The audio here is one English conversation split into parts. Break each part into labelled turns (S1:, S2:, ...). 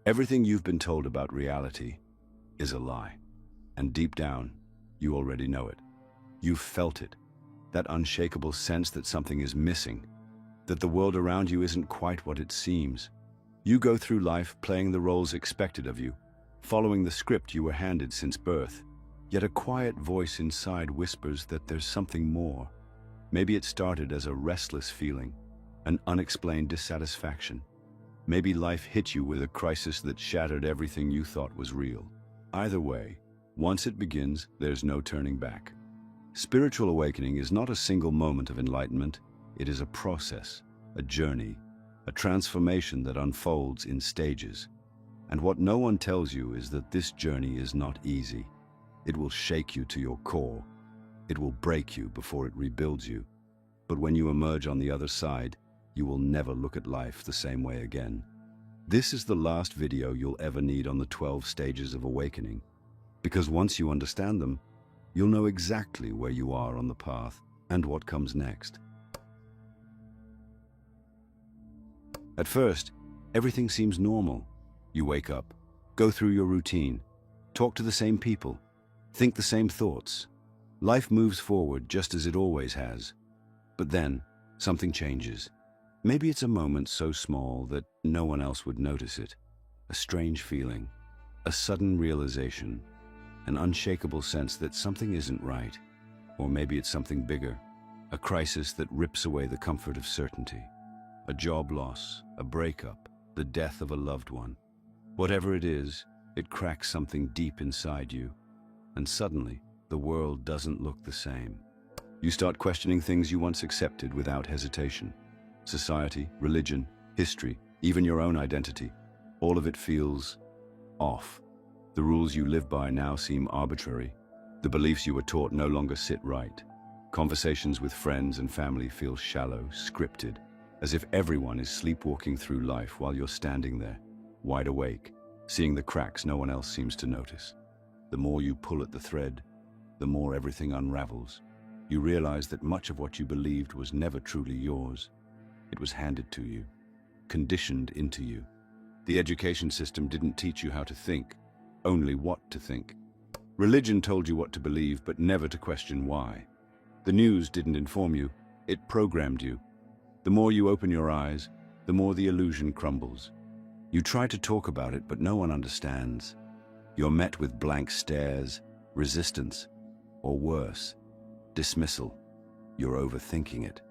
S1: Everything you've been told about reality is a lie. And deep down, you already know it. You've felt it, that unshakable sense that something is missing, that the world around you isn't quite what it seems. You go through life playing the roles expected of you, following the script you were handed since birth. Yet a quiet voice inside whispers that there's something more. Maybe it started as a restless feeling, an unexplained dissatisfaction. Maybe life hit you with a crisis that shattered everything you thought was real. Either way, once it begins, there's no turning back. Spiritual awakening is not a single moment of enlightenment. It is a process, a journey, a transformation that unfolds in stages. And what no one tells you is that this journey is not easy. It will shake you to your core. It will break you before it rebuilds you. But when you emerge on the other side, you will never look at life the same way again. This is the last video you'll ever need on the 12 stages of awakening, because once you understand them, you'll know exactly where you are on the path and what comes next. At first, everything seems normal. You wake up, go through your routine, talk to the same people, think the same thoughts. Life moves forward just as it always has. But then, something changes. Maybe it's a moment so small that no one else would notice it. A strange feeling, a sudden realization, an unshakable sense that something isn't right. Or maybe it's something bigger, a crisis that rips away the comfort of certainty. A job loss, a breakup, the death of a loved one. Whatever it is, it cracks something deep inside you. And suddenly, the world doesn't look the same. You start questioning things you once accepted without hesitation. Society, religion, history, even your own identity. All of it feels off. The rules you live by now seem arbitrary. The beliefs you were taught no longer sit right. Conversations with friends and family feel shallow, scripted, as if everyone is sleepwalking through life while you're standing there, wide awake, seeing the cracks no one else seems to notice. The more you pull at the thread, the more everything unravels. You realize that much of what you believed was never truly yours. It was handed to you, conditioned into you. The education system didn't teach you how to think, only what to think. Religion told you what to believe, but never to question why. The news didn't inform you, it programmed you. The more you open your eyes, the more the illusion crumbles. You try to talk about it, but no one understands. You're met with blank stares, resistance, or worse, dismissal. You're overthinking it.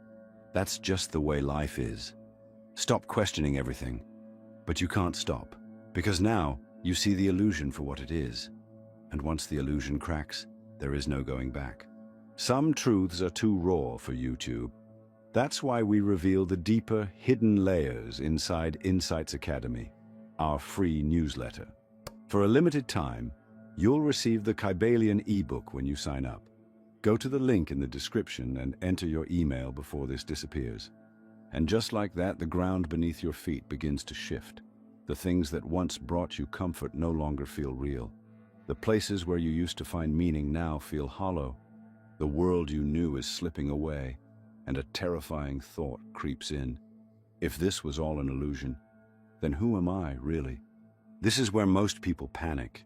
S1: That's just the way life is. Stop questioning everything. But you can't stop, because now you see the illusion for what it is. And once the illusion cracks, there is no going back. Some truths are too raw for YouTube. That's why we reveal the deeper, hidden layers inside Insights Academy, our free newsletter. For a limited time, you'll receive the Kybalion ebook when you sign up. Go to the link in the description and enter your email before this disappears. And just like that, the ground beneath your feet begins to shift. The things that once brought you comfort no longer feel real. The places where you used to find meaning now feel hollow. The world you knew is slipping away, and a terrifying thought creeps in. If this was all an illusion, then who am I, really? This is where most people panic.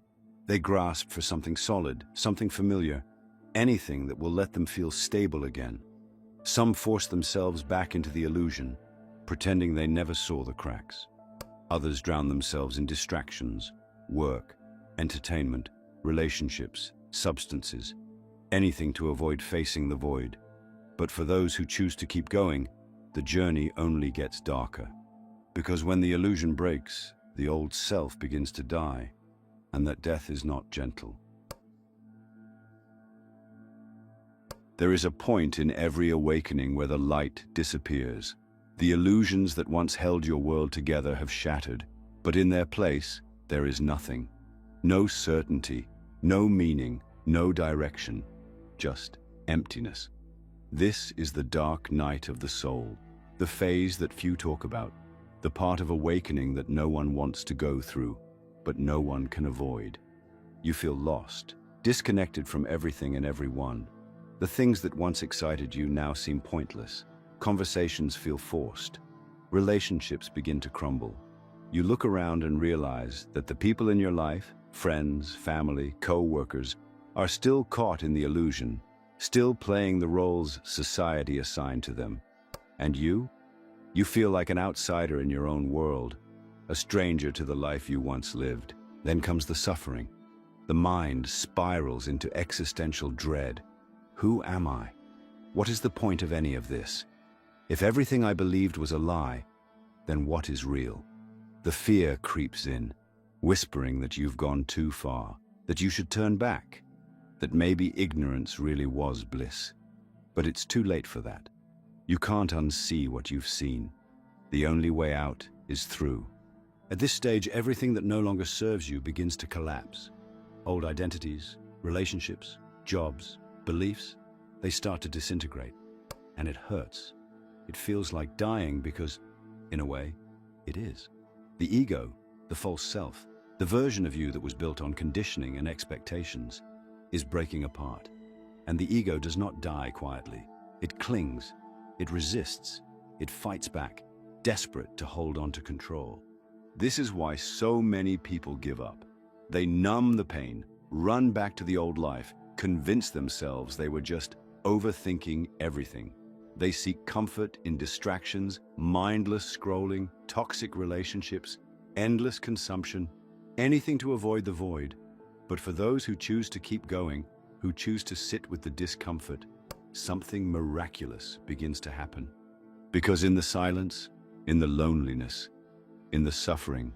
S1: They grasp for something solid, something familiar, anything that will let them feel stable again. Some force themselves back into the illusion, pretending they never saw the cracks. Others drown themselves in distractions, work, entertainment, relationships, substances, anything to avoid facing the void. But for those who choose to keep going, the journey only gets darker. Because when the illusion breaks, the old self begins to die, and that death is not gentle. There is a point in every awakening where the light disappears. The illusions that once held your world together have shattered, but in their place, there is nothing. No certainty, no meaning, no direction, just emptiness. This is the dark night of the soul, the phase that few talk about, the part of awakening that no one wants to go through, but no one can avoid. You feel lost, disconnected from everything and everyone. The things that once excited you now seem pointless. Conversations feel forced. Relationships begin to crumble. You look around and realize that the people in your life, friends, family, co-workers, are still caught in the illusion, still playing the roles society assigned to them. And you feel like an outsider in your own world, a stranger to the life you once lived. Then comes the suffering. The mind spirals into existential dread. Who am I? What is the point of any of this? If everything I believed was a lie, then what is real? The fear creeps in, whispering that you've gone too far, that you should turn back, that maybe ignorance really was bliss. But it's too late for that. You can't unsee what you've seen. The only way out is through. At this stage, everything that no longer serves you begins to collapse. Old identities, relationships, jobs, beliefs, they start to disintegrate. And it hurts. It feels like dying because, in a way, it is. The ego, the false self, the version of you that was built on conditioning and expectations, is breaking apart. And the ego does not die quietly. It clings, it resists, it fights back, desperate to hold on to control. This is why so many people give up. They numb the pain, run back to the old life, convince themselves they were just overthinking everything. They seek comfort in distractions, mindless scrolling, toxic relationships, endless consumption, anything to avoid the void. But for those who choose to keep going, who choose to sit with the discomfort, something miraculous begins to happen. Because in the silence, in the loneliness, in the suffering,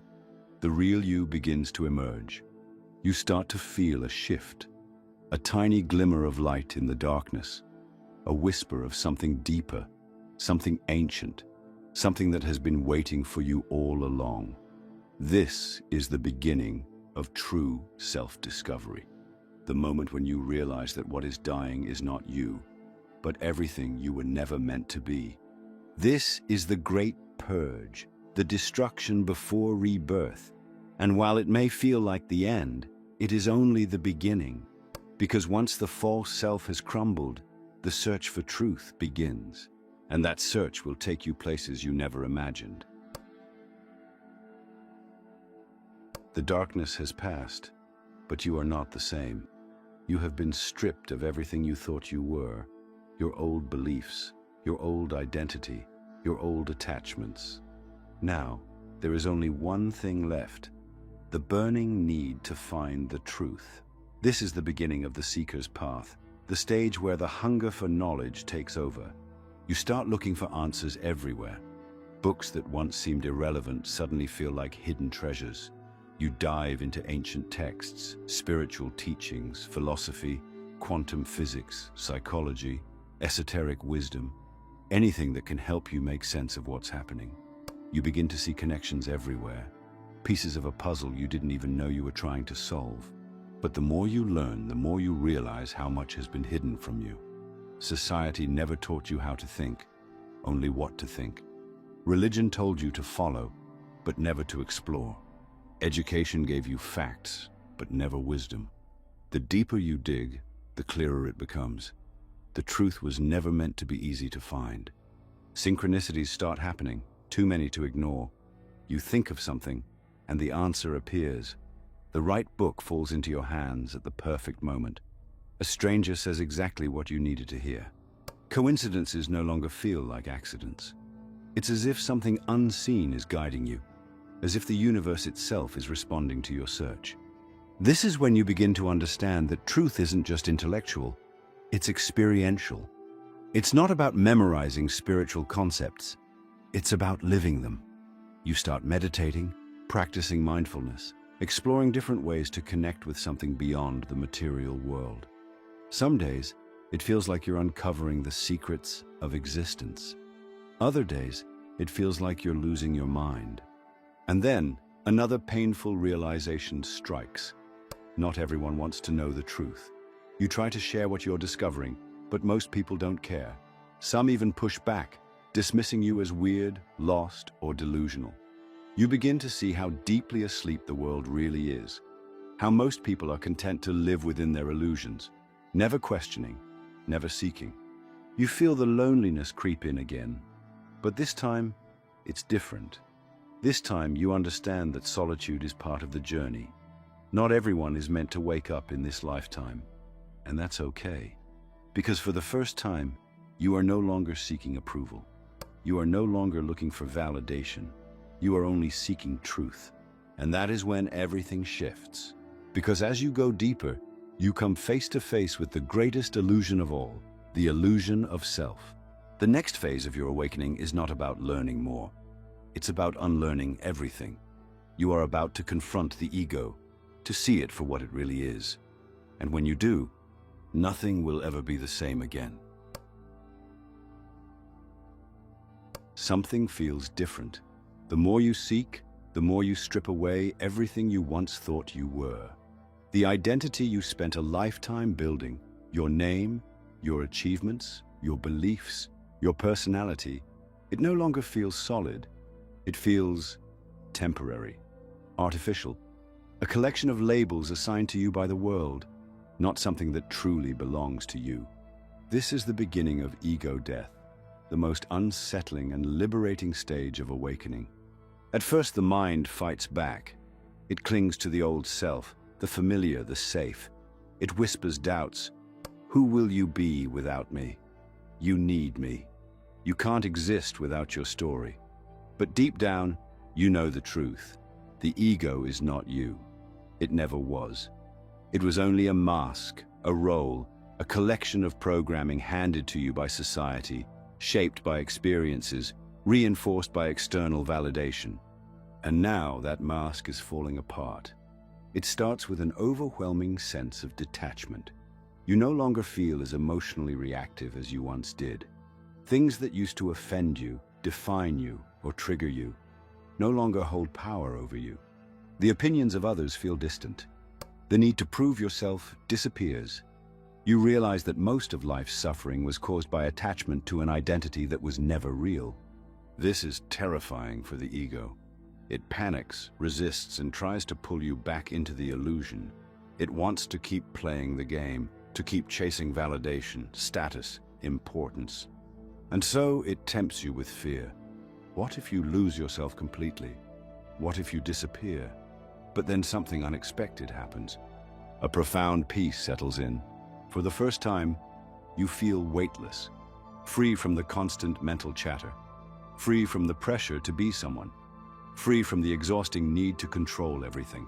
S1: the real you begins to emerge. You start to feel a shift, a tiny glimmer of light in the darkness, a whisper of something deeper, something ancient, something that has been waiting for you all along. This is the beginning of true self-discovery. The moment when you realize that what is dying is not you, but everything you were never meant to be. This is the great purge, the destruction before rebirth. And while it may feel like the end, it is only the beginning. Because once the false self has crumbled, the search for truth begins. And that search will take you places you never imagined. The darkness has passed, but you are not the same. You have been stripped of everything you thought you were, your old beliefs, your old identity, your old attachments. Now, there is only one thing left, the burning need to find the truth. This is the beginning of the seeker's path, the stage where the hunger for knowledge takes over. You start looking for answers everywhere. Books that once seemed irrelevant suddenly feel like hidden treasures. You dive into ancient texts, spiritual teachings, philosophy, quantum physics, psychology, esoteric wisdom, anything that can help you make sense of what's happening. You begin to see connections everywhere, pieces of a puzzle you didn't even know you were trying to solve. But the more you learn, the more you realize how much has been hidden from you. Society never taught you how to think, only what to think. Religion told you to follow, but never to explore. Education gave you facts, but never wisdom. The deeper you dig, the clearer it becomes. The truth was never meant to be easy to find. Synchronicities start happening, too many to ignore. You think of something, and the answer appears. The right book falls into your hands at the perfect moment. A stranger says exactly what you needed to hear. Coincidences no longer feel like accidents. It's as if something unseen is guiding you, as if the universe itself is responding to your search. This is when you begin to understand that truth isn't just intellectual, it's experiential. It's not about memorizing spiritual concepts, it's about living them. You start meditating, practicing mindfulness, exploring different ways to connect with something beyond the material world. Some days, it feels like you're uncovering the secrets of existence. Other days, it feels like you're losing your mind. And then, another painful realization strikes. Not everyone wants to know the truth. You try to share what you're discovering, but most people don't care. Some even push back, dismissing you as weird, lost, or delusional. You begin to see how deeply asleep the world really is, how most people are content to live within their illusions, never questioning, never seeking. You feel the loneliness creep in again, but this time, it's different. This time you understand that solitude is part of the journey. Not everyone is meant to wake up in this lifetime, and that's okay. Because for the first time, you are no longer seeking approval. You are no longer looking for validation. You are only seeking truth. And that is when everything shifts. Because as you go deeper, you come face to face with the greatest illusion of all, the illusion of self. The next phase of your awakening is not about learning more. It's about unlearning everything. You are about to confront the ego, to see it for what it really is. And when you do, nothing will ever be the same again. Something feels different. The more you seek, the more you strip away everything you once thought you were. The identity you spent a lifetime building, your name, your achievements, your beliefs, your personality, it no longer feels solid. It feels temporary, artificial, a collection of labels assigned to you by the world, not something that truly belongs to you. This is the beginning of ego death, the most unsettling and liberating stage of awakening. At first, the mind fights back. It clings to the old self, the familiar, the safe. It whispers doubts. Who will you be without me? You need me. You can't exist without your story. But deep down, you know the truth. The ego is not you. It never was. It was only a mask, a role, a collection of programming handed to you by society, shaped by experiences, reinforced by external validation. And now that mask is falling apart. It starts with an overwhelming sense of detachment. You no longer feel as emotionally reactive as you once did. Things that used to offend you, define you, or trigger you, no longer hold power over you. The opinions of others feel distant. The need to prove yourself disappears. You realize that most of life's suffering was caused by attachment to an identity that was never real. This is terrifying for the ego. It panics, resists, and tries to pull you back into the illusion. It wants to keep playing the game, to keep chasing validation, status, importance. And so it tempts you with fear. What if you lose yourself completely? What if you disappear? But then something unexpected happens. A profound peace settles in. For the first time, you feel weightless, free from the constant mental chatter, free from the pressure to be someone, free from the exhausting need to control everything.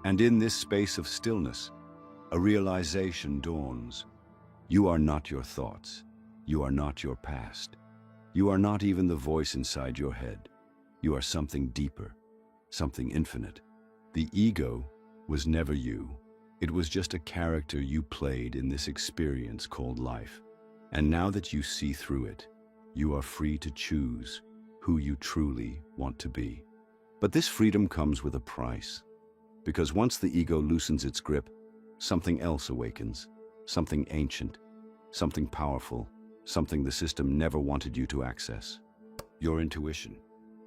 S1: And in this space of stillness, a realization dawns. You are not your thoughts. You are not your past. You are not even the voice inside your head. You are something deeper, something infinite. The ego was never you. It was just a character you played in this experience called life. And now that you see through it, you are free to choose who you truly want to be. But this freedom comes with a price. Because once the ego loosens its grip, something else awakens, something ancient, something powerful, something the system never wanted you to access. Your intuition.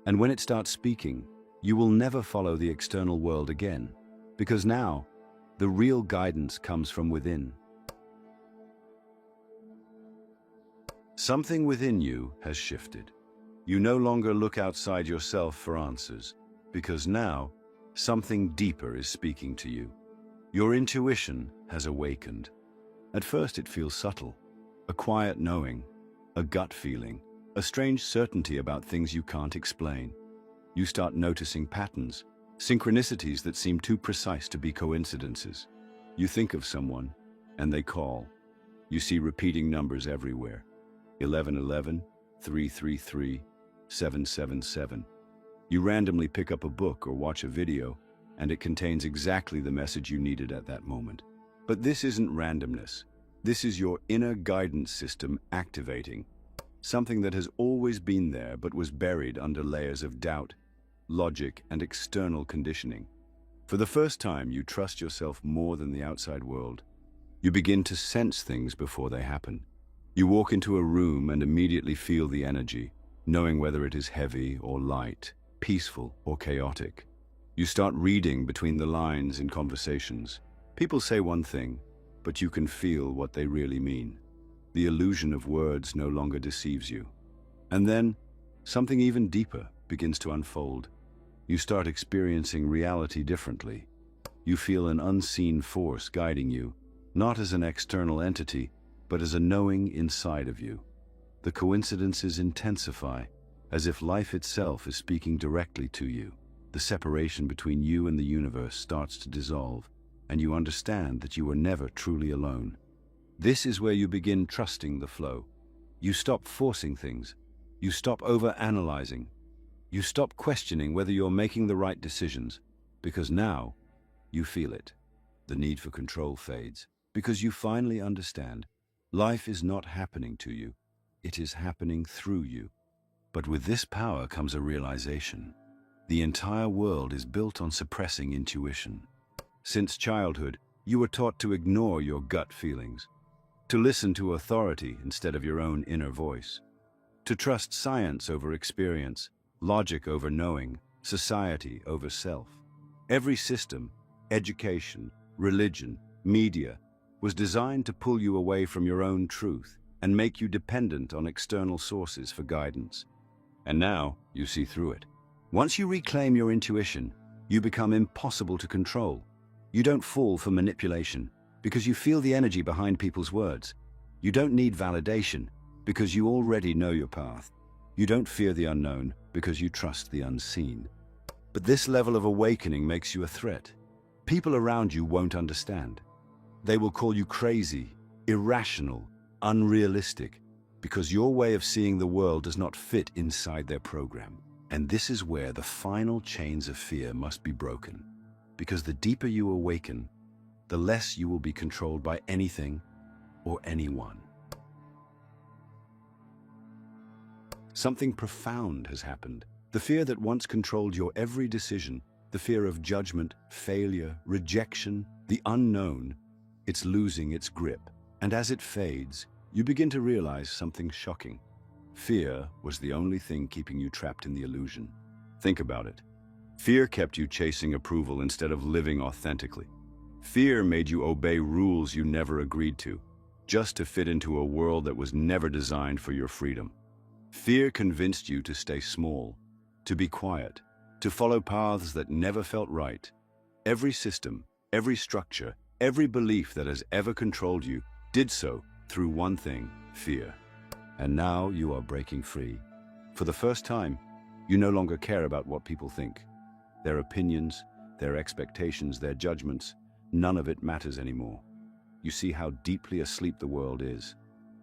S1: And when it starts speaking, you will never follow the external world again, because now, the real guidance comes from within. Something within you has shifted. You no longer look outside yourself for answers, because now, something deeper is speaking to you. Your intuition has awakened. At first it feels subtle, a quiet knowing, a gut feeling, a strange certainty about things you can't explain. You start noticing patterns, synchronicities that seem too precise to be coincidences. You think of someone, and they call. You see repeating numbers everywhere. 1111, 333, 777. You randomly pick up a book or watch a video, and it contains exactly the message you needed at that moment. But this isn't randomness. This is your inner guidance system activating. Something that has always been there but was buried under layers of doubt, logic, and external conditioning. For the first time, you trust yourself more than the outside world. You begin to sense things before they happen. You walk into a room and immediately feel the energy, knowing whether it is heavy or light, peaceful or chaotic. You start reading between the lines in conversations. People say one thing, but you can feel what they really mean. The illusion of words no longer deceives you. And then, something even deeper begins to unfold. You start experiencing reality differently. You feel an unseen force guiding you, not as an external entity, but as a knowing inside of you. The coincidences intensify, as if life itself is speaking directly to you. The separation between you and the universe starts to dissolve, and you understand that you are never truly alone. This is where you begin trusting the flow. You stop forcing things. You stop over-analyzing. You stop questioning whether you're making the right decisions, because now you feel it. The need for control fades, because you finally understand life is not happening to you, it is happening through you. But with this power comes a realization. The entire world is built on suppressing intuition. Since childhood, you were taught to ignore your gut feelings, to listen to authority instead of your own inner voice, to trust science over experience, logic over knowing, society over self. Every system, education, religion, media, was designed to pull you away from your own truth and make you dependent on external sources for guidance. And now you see through it. Once you reclaim your intuition, you become impossible to control. You don't fall for manipulation because you feel the energy behind people's words. You don't need validation because you already know your path. You don't fear the unknown because you trust the unseen. But this level of awakening makes you a threat. People around you won't understand. They will call you crazy, irrational, unrealistic, because your way of seeing the world does not fit inside their program. And this is where the final chains of fear must be broken. Because the deeper you awaken, the less you will be controlled by anything or anyone. Something profound has happened. The fear that once controlled your every decision, the fear of judgment, failure, rejection, the unknown, it's losing its grip. And as it fades, you begin to realize something shocking. Fear was the only thing keeping you trapped in the illusion. Think about it. Fear kept you chasing approval instead of living authentically. Fear made you obey rules you never agreed to, just to fit into a world that was never designed for your freedom. Fear convinced you to stay small, to be quiet, to follow paths that never felt right. Every system, every structure, every belief that has ever controlled you did so through one thing, fear. And now you are breaking free. For the first time, you no longer care about what people think. Their opinions, their expectations, their judgments, none of it matters anymore. You see how deeply asleep the world is,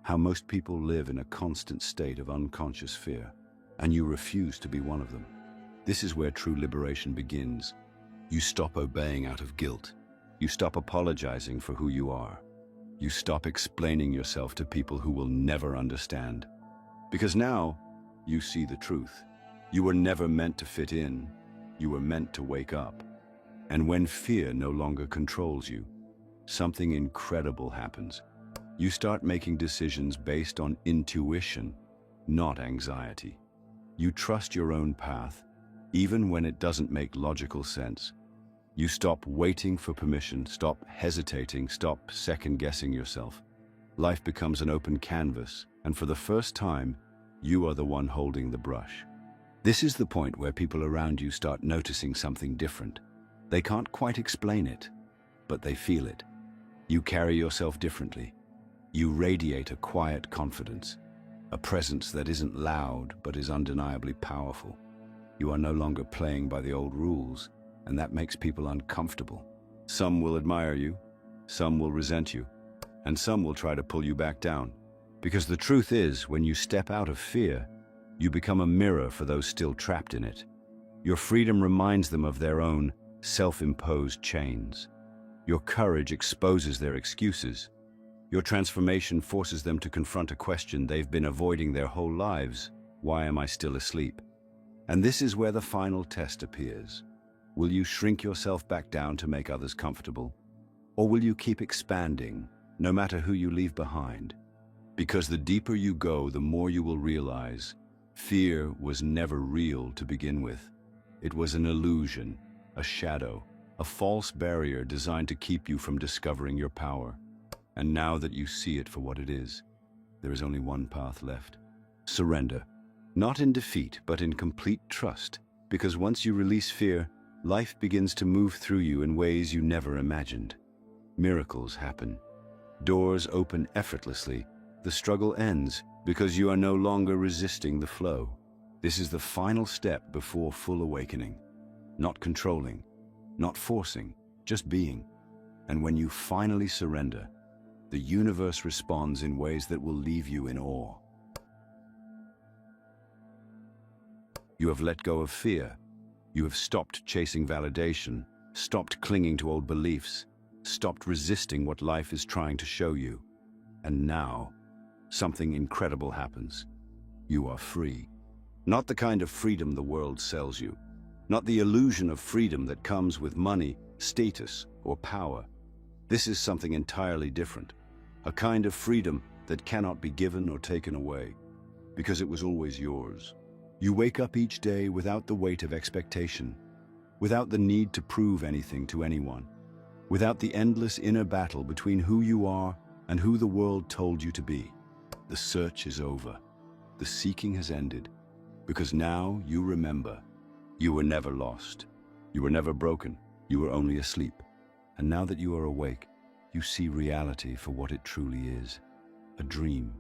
S1: how most people live in a constant state of unconscious fear, and you refuse to be one of them. This is where true liberation begins. You stop obeying out of guilt. You stop apologizing for who you are. You stop explaining yourself to people who will never understand. Because now, you see the truth. You were never meant to fit in. You were meant to wake up. And when fear no longer controls you, something incredible happens. You start making decisions based on intuition, not anxiety. You trust your own path, even when it doesn't make logical sense. You stop waiting for permission, stop hesitating, stop second-guessing yourself. Life becomes an open canvas, and for the first time, you are the one holding the brush. This is the point where people around you start noticing something different. They can't quite explain it, but they feel it. You carry yourself differently. You radiate a quiet confidence, a presence that isn't loud but is undeniably powerful. You are no longer playing by the old rules, and that makes people uncomfortable. Some will admire you, some will resent you, and some will try to pull you back down. Because the truth is, when you step out of fear, you become a mirror for those still trapped in it. Your freedom reminds them of their own self-imposed chains. Your courage exposes their excuses. Your transformation forces them to confront a question they've been avoiding their whole lives. Why am I still asleep? And this is where the final test appears. Will you shrink yourself back down to make others comfortable? Or will you keep expanding, no matter who you leave behind? Because the deeper you go, the more you will realize fear was never real to begin with. It was an illusion, a shadow, a false barrier designed to keep you from discovering your power. And now that you see it for what it is, there is only one path left. Surrender, not in defeat, but in complete trust. Because once you release fear, life begins to move through you in ways you never imagined. Miracles happen. Doors open effortlessly. The struggle ends because you are no longer resisting the flow. This is the final step before full awakening. Not controlling, not forcing, just being. And when you finally surrender, the universe responds in ways that will leave you in awe. You have let go of fear. You have stopped chasing validation, stopped clinging to old beliefs, stopped resisting what life is trying to show you. And now, something incredible happens. You are free. Not the kind of freedom the world sells you. Not the illusion of freedom that comes with money, status, or power. This is something entirely different. A kind of freedom that cannot be given or taken away, because it was always yours. You wake up each day without the weight of expectation, without the need to prove anything to anyone, without the endless inner battle between who you are and who the world told you to be. The search is over. The seeking has ended, because now you remember. You were never lost. You were never broken. You were only asleep. And now that you are awake, you see reality for what it truly is. A dream,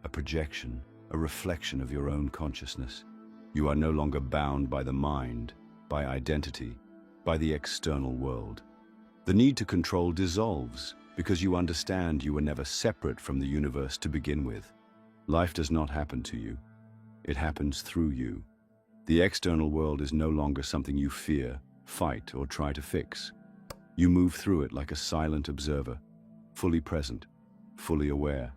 S1: a projection, a reflection of your own consciousness. You are no longer bound by the mind, by identity, by the external world. The need to control dissolves because you understand you were never separate from the universe to begin with. Life does not happen to you. It happens through you. The external world is no longer something you fear, fight, or try to fix. You move through it like a silent observer, fully present, fully aware.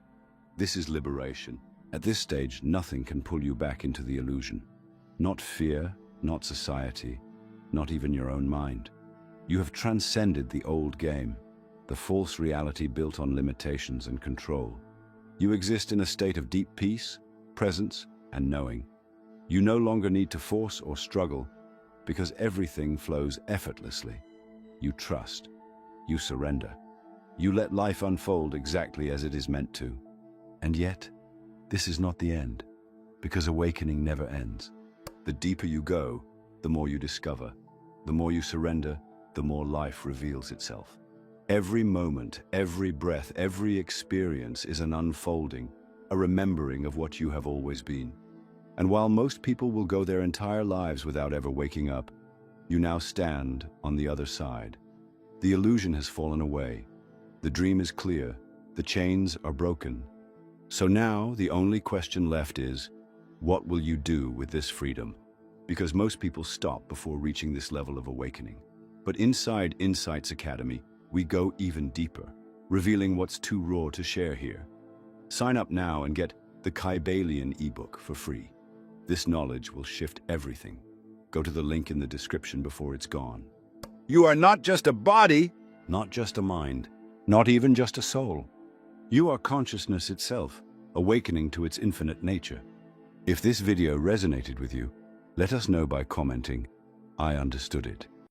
S1: This is liberation. At this stage, nothing can pull you back into the illusion. Not fear, not society, not even your own mind. You have transcended the old game, the false reality built on limitations and control. You exist in a state of deep peace, presence, and knowing. You no longer need to force or struggle, because everything flows effortlessly. You trust. You surrender. You let life unfold exactly as it is meant to. And yet, this is not the end, because awakening never ends. The deeper you go, the more you discover. The more you surrender, the more life reveals itself. Every moment, every breath, every experience is an unfolding, a remembering of what you have always been. And while most people will go their entire lives without ever waking up, you now stand on the other side. The illusion has fallen away. The dream is clear. The chains are broken. So now the only question left is, what will you do with this freedom? Because most people stop before reaching this level of awakening. But inside Insights Academy, we go even deeper, revealing what's too raw to share here. Sign up now and get the Kybalion ebook for free. This knowledge will shift everything. Go to the link in the description before it's gone. You are not just a body, not just a mind, not even just a soul. You are consciousness itself, awakening to its infinite nature. If this video resonated with you, let us know by commenting, "I understood it."